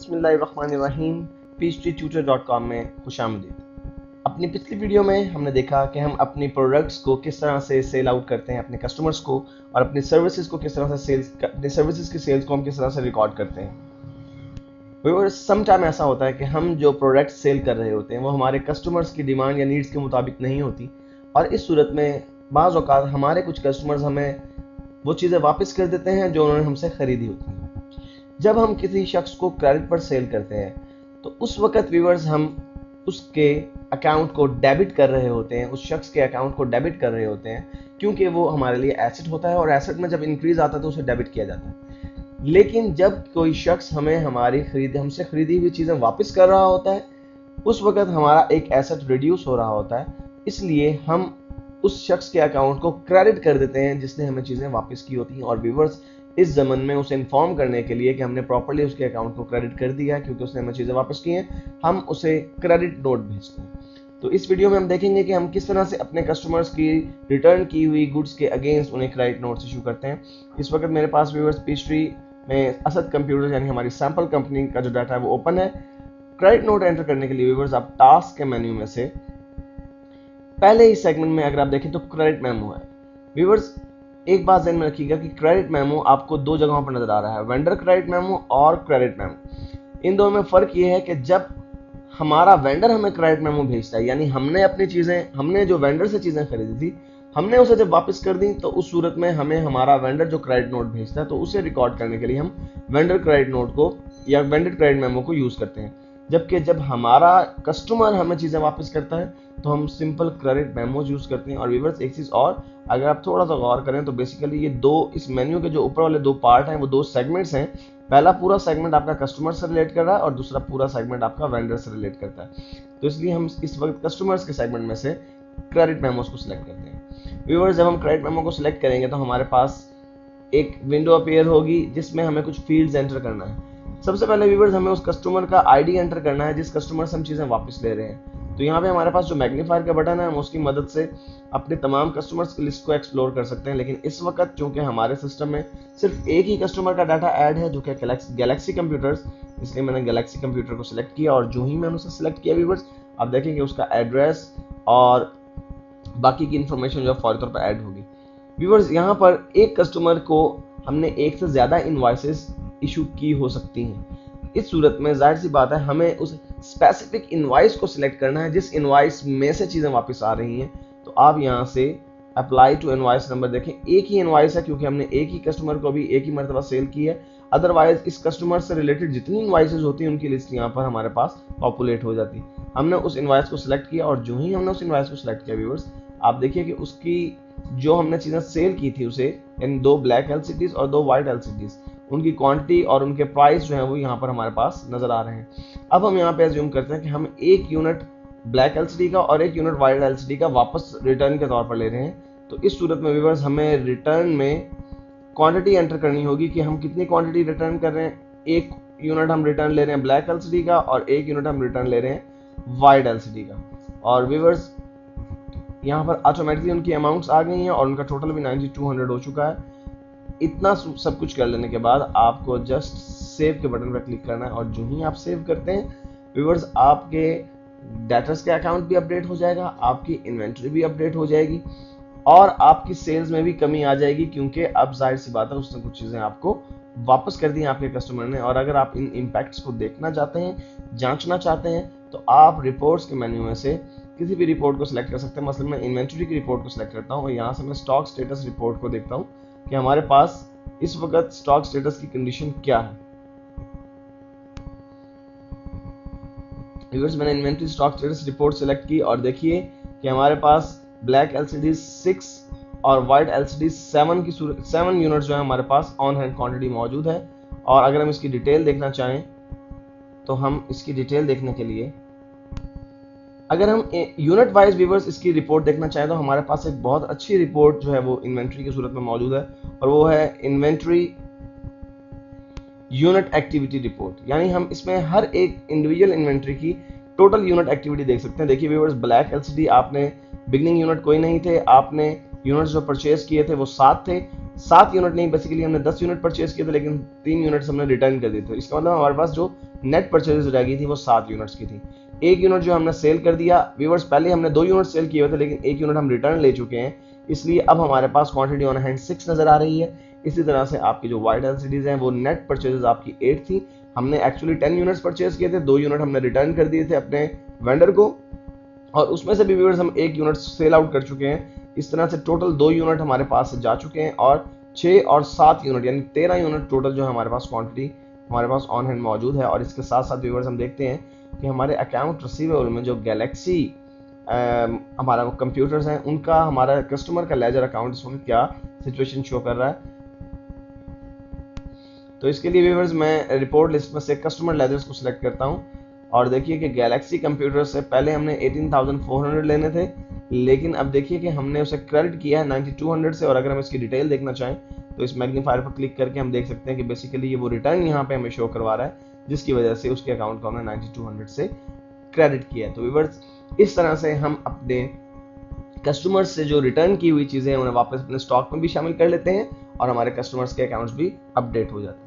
बिस्मिल्लाहिर्रहमानिर्रहीम। peachtree-tutor.com में खुशामदीद। अपनी पिछली वीडियो में हमने देखा कि हम अपनी प्रोडक्ट्स को किस तरह से सेल आउट करते हैं अपने कस्टमर्स को, और अपनी सर्विसेज को किस तरह से अपनी सर्विसेज की सेल्स को हम किस तरह से रिकॉर्ड करते हैं। सम टाइम ऐसा होता है कि हम जो प्रोडक्ट सेल कर रहे होते हैं वो हमारे कस्टमर्स की डिमांड या नीड्स के मुताबिक नहीं होती, और इस सूरत में बाज़ औक़ात हमारे कुछ कस्टमर्स हमें वो चीज़ें वापस कर देते हैं जो उन्होंने हमसे ख़रीदी होती हैं। जब हम किसी शख्स को क्रेडिट पर सेल करते हैं तो उस वक़्त व्यूअर्स हम उसके अकाउंट को डेबिट कर रहे होते हैं, उस शख्स के अकाउंट को डेबिट कर रहे होते हैं, क्योंकि वो हमारे लिए एसेट होता है और एसेट में जब इंक्रीज आता है तो उसे डेबिट किया जाता है। लेकिन जब कोई शख्स हमें हमसे खरीदी हुई चीज़ें वापस कर रहा होता है, उस वक़्त हमारा एक एसेट रिड्यूस हो रहा होता है, इसलिए हम उस शख्स के अकाउंट को क्रेडिट कर देते हैं जिसने हमें चीज़ें वापस की होती हैं। और व्यूअर्स इस ज़मन में उसे इन्फॉर्म करने के लिए कि हमने प्रॉपर्ली उसके अकाउंट को क्रेडिट कर दिया क्योंकि उसने हमें चीज़ें वापस की हैं, हम उसे क्रेडिट नोट भेजते हैं। तो इस वीडियो में हम देखेंगे कि हम किस तरह से अपने कस्टमर्स की रिटर्न की हुई गुड्स के अगेंस्ट उन्हें क्रेडिट नोट्स इशू करते हैं। इस वक्त मेरे पास व्यूअर्स पीचट्री में असद कंप्यूटर्स यानी हमारी सैम्पल कंपनी का जो डाटा है वो ओपन है। क्रेडिट नोट एंटर करने के लिए व्यूअर्स आप टास्क के मेन्यू में से पहले ही सेगमेंट में अगर आप देखें तो क्रेडिट मेमो है। व्यूअर्स एक बात ध्यान में रखिएगा कि क्रेडिट मेमो आपको दो जगहों पर नजर आ रहा है, वेंडर क्रेडिट मेमो और क्रेडिट मेमो। इन दोनों में फर्क ये है कि जब हमारा वेंडर हमें क्रेडिट मेमो भेजता है, यानी हमने जो वेंडर से चीजें खरीदी थी हमने उसे जब वापस कर दी, तो उस सूरत में हमें हमारा वेंडर जो क्रेडिट नोट भेजता है तो उसे रिकॉर्ड करने के लिए हम वेंडर क्रेडिट नोट को या वेंडर क्रेडिट मेमो को यूज करते हैं। जबकि जब हमारा कस्टमर हमें चीज़ें वापस करता है तो हम सिंपल क्रेडिट मेमोज यूज़ करते हैं। और व्यूअर्स एक चीज़ और, अगर आप थोड़ा सा गौर करें तो बेसिकली ये इस मेन्यू के जो ऊपर वाले दो पार्ट हैं वो दो सेगमेंट्स हैं। पहला पूरा सेगमेंट आपका कस्टमर से रिलेट कर रहा है और दूसरा पूरा सेगमेंट आपका वेंडर से रिलेट करता है। तो इसलिए हम इस वक्त कस्टमर्स के सेगमेंट में से क्रेडिट मेमोज को सिलेक्ट करते हैं। व्यूअर्स जब हम क्रेडिट मेमो को सिलेक्ट करेंगे तो हमारे पास एक विंडो अपीयर होगी जिसमें हमें कुछ फील्ड्स एंटर करना है। सबसे पहले व्यूअर्स हमें उस कस्टमर का आईडी एंटर करना है जिस कस्टमर से हम चीज़ें वापस ले रहे हैं। तो यहाँ पे हमारे पास जो मैग्नीफायर का बटन है हम उसकी मदद से अपने तमाम कस्टमर्स की लिस्ट को एक्सप्लोर कर सकते हैं। लेकिन इस वक्त चूंकि हमारे सिस्टम में सिर्फ एक ही कस्टमर का डाटा ऐड है जो कि गैलेक्सी कंप्यूटर्स, इसलिए मैंने गैलेक्सी कंप्यूटर को सिलेक्ट किया। और जो ही मैंने उसे सिलेक्ट किया व्यूअर्स आप देखेंगे उसका एड्रेस और बाकी की इंफॉर्मेशन जो है फौरी तौर पर ऐड होगी। व्यूअर्स यहाँ पर एक कस्टमर को हमने एक से ज़्यादा इनवॉइसेस इशू की हो सकती हैं। इस सूरत में जाहिर सी बात है हमें उस स्पेसिफिक इनवॉइस को सिलेक्ट करना है जिस इनवॉइस में से चीज़ें वापस आ रही हैं। तो आप यहाँ से अप्लाई टू इनवॉइस नंबर देखें, एक ही इनवॉइस है क्योंकि हमने एक ही कस्टमर को भी एक ही मरतबा सेल की है। अदरवाइज इस कस्टमर से रिलेटेड जितनी इनवॉइसेस होती हैं उनकी लिस्ट यहाँ पर हमारे पास पॉपुलेट हो जाती है। हमने उस इनवॉइस को सिलेक्ट किया और जो ही हमने उस इनवॉइस को सिलेक्ट किया व्यूअर्स आप देखिए कि उसकी जो हमने चीज़ें सेल की थी उसे इन दो ब्लैक एलसीडीज और दो वाइट एलसीडीज, उनकी क्वांटिटी और उनके प्राइस जो है वो यहाँ पर हमारे पास नजर आ रहे हैं। अब हम यहाँ पे एज्यूम करते हैं कि हम एक यूनिट ब्लैक एलसीडी का और एक यूनिट वाइट एलसीडी का वापस रिटर्न के तौर पर ले रहे हैं। तो इस सूरत में व्यूअर्स हमें रिटर्न में क्वांटिटी एंटर करनी होगी कि हम कितनी क्वांटिटी रिटर्न कर रहे हैं। एक यूनिट हम रिटर्न ले रहे हैं ब्लैक एलसीडी का और एक यूनिट हम रिटर्न ले रहे हैं वाइट एलसीडी का। और व्यूअर्स यहाँ पर ऑटोमेटिकली उनकी अमाउंट्स आ गई हैं और उनका टोटल भी 9200 हो चुका है। इतना सब कुछ कर लेने के बाद आपको जस्ट सेव के बटन पर क्लिक करना है और जो ही आप सेव करते हैं व्यूअर्स आपके डेटर्स के अकाउंट भी अपडेट हो जाएगा, आपकी इन्वेंट्री भी अपडेट हो जाएगी और आपकी सेल्स में भी कमी आ जाएगी क्योंकि अब जाहिर सी बात है उसने कुछ चीज़ें आपको वापस कर दी हैं आपके कस्टमर ने। और अगर आप इन इम्पैक्ट्स को देखना चाहते हैं, जांचना चाहते हैं, तो आप रिपोर्ट्स के मेन्यू में से किसी भी रिपोर्ट को सिलेक्ट कर सकते हैं। मसलन मैं इन्वेंट्री की रिपोर्ट को सिलेक्ट करता हूँ और यहाँ से मैं स्टॉक स्टेटस रिपोर्ट को देखता हूँ कि हमारे पास इस वक्त स्टॉक स्टेटस की कंडीशन क्या है। व्यूअर्स मैंने inventory stock status report select की और देखिए कि हमारे पास ब्लैक एलसीडी 6 और वाइट एलसीडी 7 यूनिट्स जो है हमारे पास ऑन हैंड क्वांटिटी मौजूद है। और अगर हम इसकी डिटेल देखना चाहें तो हम इसकी डिटेल देखने के लिए अगर हम यूनिट वाइज व्यूअर्स इसकी रिपोर्ट देखना चाहें तो हमारे पास एक बहुत अच्छी रिपोर्ट जो है वो इन्वेंट्री की सूरत में मौजूद है और वो है इन्वेंट्री यूनिट एक्टिविटी रिपोर्ट। यानी हम इसमें हर एक इंडिविजुअल इन्वेंट्री की टोटल यूनिट एक्टिविटी देख सकते हैं। देखिए व्यूअर्स ब्लैक एलसीडी आपने बिगनिंग यूनिट कोई नहीं थे, आपने यूनिट्स जो परचेज किए थे वो 7 थे। 7 यूनिट नहीं, बेसिकली हमने 10 यूनिट परचेज किए थे लेकिन 3 यूनिट्स हमने रिटर्न कर दिए थे। इसका मतलब हमारे पास जो नेट परचेज रह गई थी वो 7 यूनिट्स की थी। एक यूनिट जो हमने सेल कर दिया व्यूअर्स, पहले हमने 2 यूनिट सेल किए हुए थे लेकिन एक यूनिट हम रिटर्न ले चुके हैं, इसलिए अब हमारे पास क्वांटिटी ऑन हैंड 6 नजर आ रही है। इसी तरह से आपकी जो वाइट एलसीडीज हैं वो नेट परचेजेस आपकी 8 थी, हमने एक्चुअली 10 यूनिट्स परचेज किए थे, 2 यूनिट हमने रिटर्न कर दिए थे अपने वेंडर को, और उसमें से भी व्यूअर्स हम 1 यूनिट सेल आउट कर चुके हैं। इस तरह से टोटल 2 यूनिट हमारे पास से जा चुके हैं और 6 और 7 यूनिट यानी 13 यूनिट टोटल जो हमारे पास क्वांटिटी हमारे पास ऑन हैंड मौजूद है। और इसके साथ साथ व्यूअर्स हम देखते हैं कि हमारे अकाउंट रिसीवेबल में जो गैलेक्सी हमारा कंप्यूटर्स हैं उनका हमारा कस्टमर का लेजर अकाउंट इसमें क्या सिचुएशन शो कर रहा है। तो इसके लिए व्यूअर्स मैं रिपोर्ट लिस्ट में से कस्टमर लेजर्स को सिलेक्ट करता हूं और देखिए कि गैलेक्सी कंप्यूटर से पहले हमने 18,400 लेने थे, लेकिन अब देखिए कि हमने उसे क्रेडिट किया है 9200 से। और अगर हम इसकी डिटेल देखना चाहें तो इस मैग्नीफायर पर क्लिक करके हम देख सकते हैं कि बेसिकली ये वो रिटर्न यहाँ पे हमें शो करवा रहा है, जिसकी वजह से उसके अकाउंट को हमने 9200 से क्रेडिट किया है। तो व्यूअर्स इस तरह से हम अपने कस्टमर्स से जो रिटर्न की हुई चीजें हैं उन्हें वापस अपने स्टॉक में भी शामिल कर लेते हैं और हमारे कस्टमर्स के अकाउंट्स भी अपडेट हो जाते हैं।